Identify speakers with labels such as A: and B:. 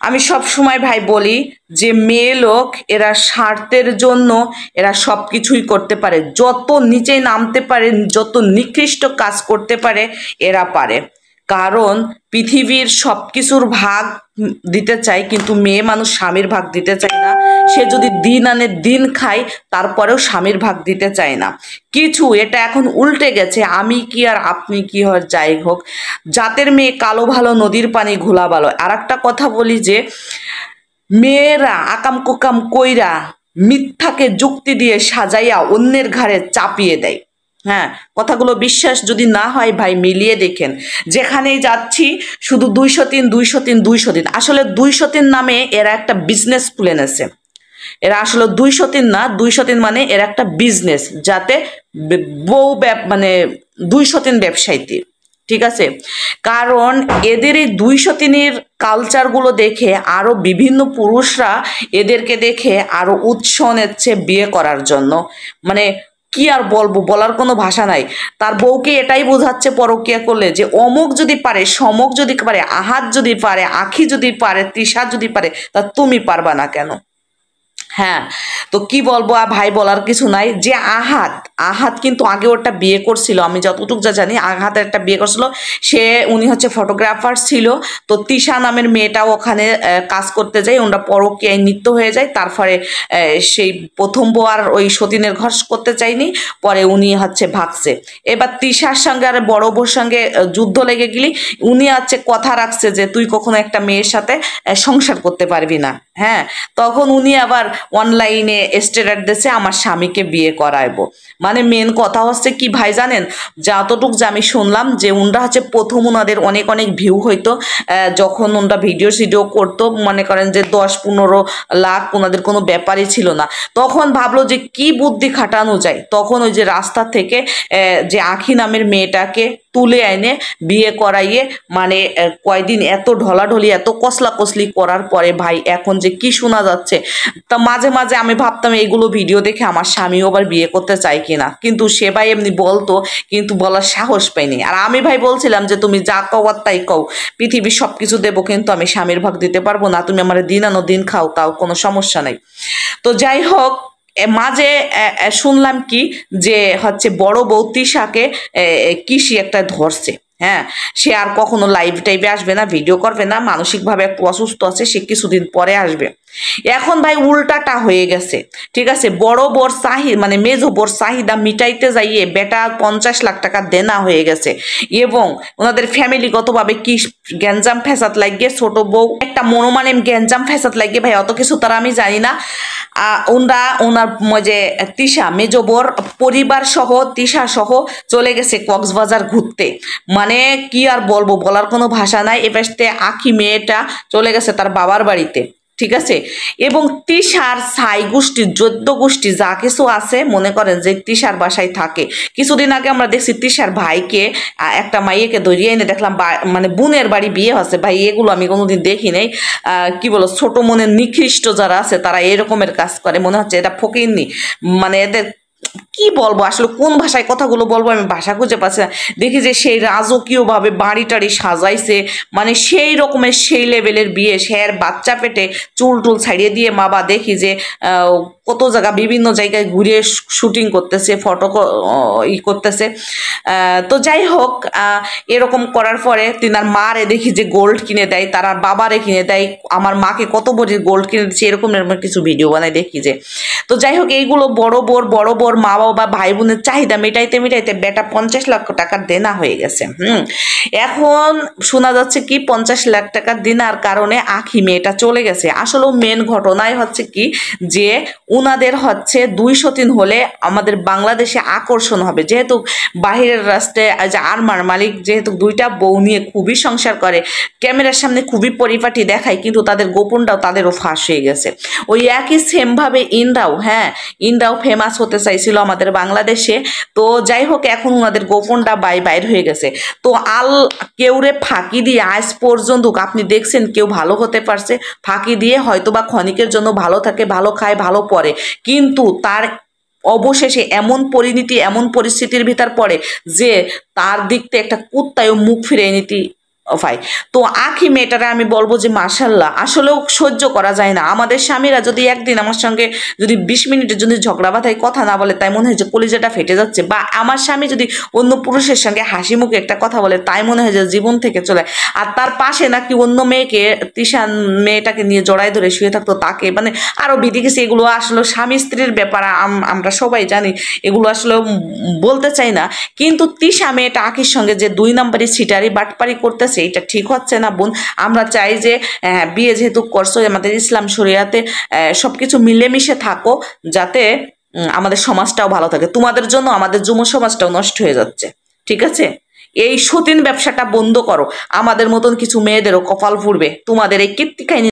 A: আমি সব সময় ভাই বলি যে মেয়ে লোক এরা স্বার্থের জন্য এরা সব কিছুই করতে পারে, যত নিচে নামতে পারে, যত নিকৃষ্ট কাজ করতে পারে এরা পারে। কারণ পৃথিবীর সব কিছুর ভাগ দিতে চায়, কিন্তু মেয়ে মানুষ স্বামীর ভাগ দিতে চায় না। সে যদি দিন আনে দিন খায় তারপরেও স্বামীর ভাগ দিতে চায় না কিছু। এটা এখন উল্টে গেছে। আমি কি আর আপনি কি হয় যাই হোক, জাতের মেয়ে কালো ভালো নদীর পানি ঘোলা ভালো। আর একটা কথা বলি যে মেয়েরা আকাম কুকাম কইরা মিথ্যাকে যুক্তি দিয়ে সাজাইয়া অন্যের ঘাড়ে চাপিয়ে দেয়। হ্যাঁ, কথাগুলো বিশ্বাস যদি না হয় ভাই মিলিয়ে দেখেন। যেখানেই যাচ্ছি শুধু 203 203 203। আসলে 203 নামে এরা একটা বিজনেস খুলে নেছে। এরা আসলে 203 না, 203 মানে এরা একটা বিজনেস, যাতে বউ মানে 203 ব্যবসায়ী। ঠিক আছে, কারণ এদের এই 203-এর কালচারগুলো দেখে আরো বিভিন্ন পুরুষরা এদেরকে দেখে আরো উৎসাহ নিচ্ছে বিয়ে করার জন্য। মানে কি আর বলবো, বলার কোনো ভাষা নাই। তার বউকে এটাই বোঝাচ্ছে পরকিয়া করলে যে অমুক যদি পারে, সমক যদি পারে, আহাত যদি পারে, আখি যদি পারে, তৃষা যদি পারে, তা তুমি পারবা না কেন? হ্যাঁ, তো কি বলবো ভাই, বলার কিছু নাই। যে আহাত আহাত কিন্তু আগে ওটা বিয়ে করছিল, আমি যতটুকু যা জানি আহাত একটা বিয়ে করছিল। উনি হচ্ছে ফটোগ্রাফার ছিল। তো তিশা নামের মেয়েটাও ওখানে কাজ করতে যায়, ওনারা পরকীয়ায় নৃত্য হয়ে যায়। তারপরে সেই প্রথম বউ আর ওই সতীনের ঘর করতে চাইনি, পরে উনি হচ্ছে ভাগছে। এবার তিশার সঙ্গে আর বড় বউর সঙ্গে যুদ্ধ লেগে গেলি, উনি হচ্ছে কথা রাখছে যে তুই কখনো একটা মেয়ের সাথে সংসার করতে পারবি না। হ্যাঁ, তখন উনি আবার অনলাইনে স্ট্যাটাস দিয়েছে আমার স্বামীকে বিয়ে করাইবো। মানে মেন কথা হচ্ছে কি ভাই জানেন, যতটুক যে আমি শুনলাম যে উনরা হচ্ছে প্রথম ওনাদের অনেক অনেক ভিউ হইতো, যখন ওনরা ভিডিও করতো, মনে করেন যে 10-15 লাখ, ওনাদের কোনো ব্যাপারই ছিল না। তখন ভাবলো যে কি বুদ্ধি খাটানো যায়, তখন ওই যে রাস্তা থেকে যে আখি নামের মেয়েটাকে তুলে এনে বিয়ে করাইয়ে, মানে কয়দিন এত ঢলাঢলি এত কসলা কসলি করার পরে ভাই এখন যে কি শোনা যাচ্ছে। তা মাঝে মাঝে আমি ভাবতাম এইগুলো ভিডিও দেখে আমার স্বামীও আবার বিয়ে করতে চাই কিনা, কিন্তু সে ভাই এমনি বলতো, কিন্তু বলার সাহস পাইনি। আর আমি ভাই বলছিলাম যে তুমি যা কও আর তাই কও, পৃথিবীর সবকিছু দেবো, কিন্তু আমি স্বামীর ভাগ দিতে পারবো না। তুমি আমার দিন আনো দিন খাও, তাও কোনো সমস্যা নাই। তো যাই হোক, মাঝে শুনলাম কি যে হচ্ছে বড় বউ তিশাকে কিসি একটা ধরছে। হ্যাঁ, সে আর কখনো লাইভ টাইভে আসবে না, ভিডিও করবে না, মানসিকভাবে একটু অসুস্থ আছে, সে কিছুদিন পরে আসবে। এখন ভাই উল্টাটা হয়ে গেছে। ঠিক আছে, বড় বোর মানে মেজো বোর চাহিদা মিটাইতে যাইয়ে বেটা 50 লাখ টাকা দেনা হয়ে গেছে। এবং ওনাদের ফ্যামিলিগতভাবে কি গ্যাঞ্জাম ফ্যাসাদ লাগিয়ে, ছোট বউ একটা মনোমানে গ্যাঞ্জাম ফ্যাসাদ লাগিয়ে, ভাই অত কিছু তারা আমি জানি না। ওনার যে তিশা মেজো বোর পরিবার সহ, তিশা সহ চলে গেছে কক্সবাজার ঘুরতে। মানে কি আর বলবো, বলার কোনো ভাষা নাই। এবার আখি মেয়েটা চলে গেছে তার বাবার বাড়িতে। ঠিক আছে, এবং তিশার ছাই গোষ্ঠী 14 গোষ্ঠী যা কিছু আছে, মনে করেন যে তিশার বাসায় থাকে। কিছুদিন আগে আমরা দেখছি তিশার ভাইকে একটা মাইয়েকে ধরিয়ে এনে দেখলাম, মানে বোনের বাড়ি বিয়ে হচ্ছে। ভাই এগুলো আমি কোনোদিন দেখি নাই। কি বলো, ছোট মনের নিকৃষ্ট যারা আছে তারা এরকমের কাজ করে, মনে হচ্ছে এটা ফকিন্নি। মানে এদের কি বলবো, আসলে কোন ভাষায় কথাগুলো বলবো আমি ভাষা খুঁজে পাচ্ছি না। দেখি যে সেই রাজকীয় ভাবে বাড়ি টাড়ি সাজাইছে, মানে সেই রকমের সেই লেভেলের বিয়ে। সে আর বাচ্চা পেটে চুল টুল ছাড়িয়ে দিয়ে মা বা দেখি যে কত জায়গা বিভিন্ন জায়গায় ঘুরে শুটিং করতেছে, ফটো করতেছে। তো যাই হোক, এরকম করার পরে তিনার মারে দেখি যে গোল্ড কিনে দেয়, তারা বাবারে কিনে দেয়, আমার মাকে কত বড় গোল্ড কিনে দিচ্ছে, এরকম কিছু ভিডিও বানায় দেখি যে। তো যাই হোক, এইগুলো বড় বোর মা বাবা ভাই বোনের চাহিদা মিটাইতে মিটাইতে বেটা 50 লাখ টাকার দেনা হয়ে গেছে। এখন শোনা যাচ্ছে কি 50 লাখ টাকার দেনার কারণে আখি মেয়েটা চলে গেছে। আসলে মেন ঘটনায় হচ্ছে কি যে উনাদের হচ্ছে 203 হলে আমাদের বাংলাদেশে আকর্ষণ হবে, যেহেতু বাহিরের রাষ্ট্রে যে আরমার মালিক যেহেতু 2টা বউ নিয়ে খুবই সংসার করে, ক্যামেরার সামনে খুবই পরিপাটি দেখায়, কিন্তু তাদের গোপনটাও তাদেরও ফাঁস হয়ে গেছে। ওই একই সেম ভাবে ইন্দ্রাও ফেমাস হতে চাইছিল আমাদের বাংলাদেশে। তো যাই হোক, এখন ওনাদের গোপনটা বাইর হয়ে গেছে। তো কেউরে ফাঁকি দিয়ে আজ পর্যন্ত আপনি দেখছেন কেউ ভালো হতে পারছে? ফাঁকি দিয়ে হয়তো বা ক্ষণিকের জন্য ভালো থাকে, ভালো খায়, ভালো পরে, কিন্তু তার অবশেষে এমন পরিণতি, এমন পরিস্থিতির ভিতর পড়ে যে তার দিক থেকে একটা কুত্তায়ও মুখ ফিরিয়ে নিতে ভাই। তো আখি মেয়েটারে আমি বলবো যে মাশাল্লাহ, আসলেও সহ্য করা যায় না। আমাদের স্বামীরা যদি একদিন আমার সঙ্গে যদি 20 মিনিটের জন্য ঝগড়া বাঁধায় কথা না বলে, তাই মনে হয় যে কলিজাটা ফেটে যাচ্ছে। বা আমার স্বামী যদি অন্য পুরুষের সঙ্গে হাসি মুখে একটা কথা বলে, তাই মনে হয় যে জীবন থেকে চলে। আর তার পাশে নাকি অন্য মেয়েকে, তিশান মেয়েটাকে নিয়ে জড়াই ধরে শুয়ে থাকতো, তাকে মানে আরো বিধি গেছে। এগুলো আসলে স্বামী স্ত্রীর ব্যাপার, আমরা সবাই জানি, এগুলো আসলে বলতে চাই না। কিন্তু তিশা মেয়েটা আখির সঙ্গে যে 2 নম্বরই ছিটারি বাটপারি করতেছে, এটা ঠিক হচ্ছে না বোন। আমরা চাই যে বিয়ে যেহেতু করছো, আমাদের ইসলাম শরিয়াতে সবকিছু মিলেমিশে থাকো, যাতে আমাদের সমাজটাও ভালো থাকে। তোমাদের জন্য আমাদের যুব সমাজটাও নষ্ট হয়ে যাচ্ছে, ঠিক আছে? এই সতীন ব্যবসাটা বন্ধ করো, আমাদের মতন কিছু মেয়েদেরও কপাল পুড়বে তোমাদের এই কীর্তি কাহিনী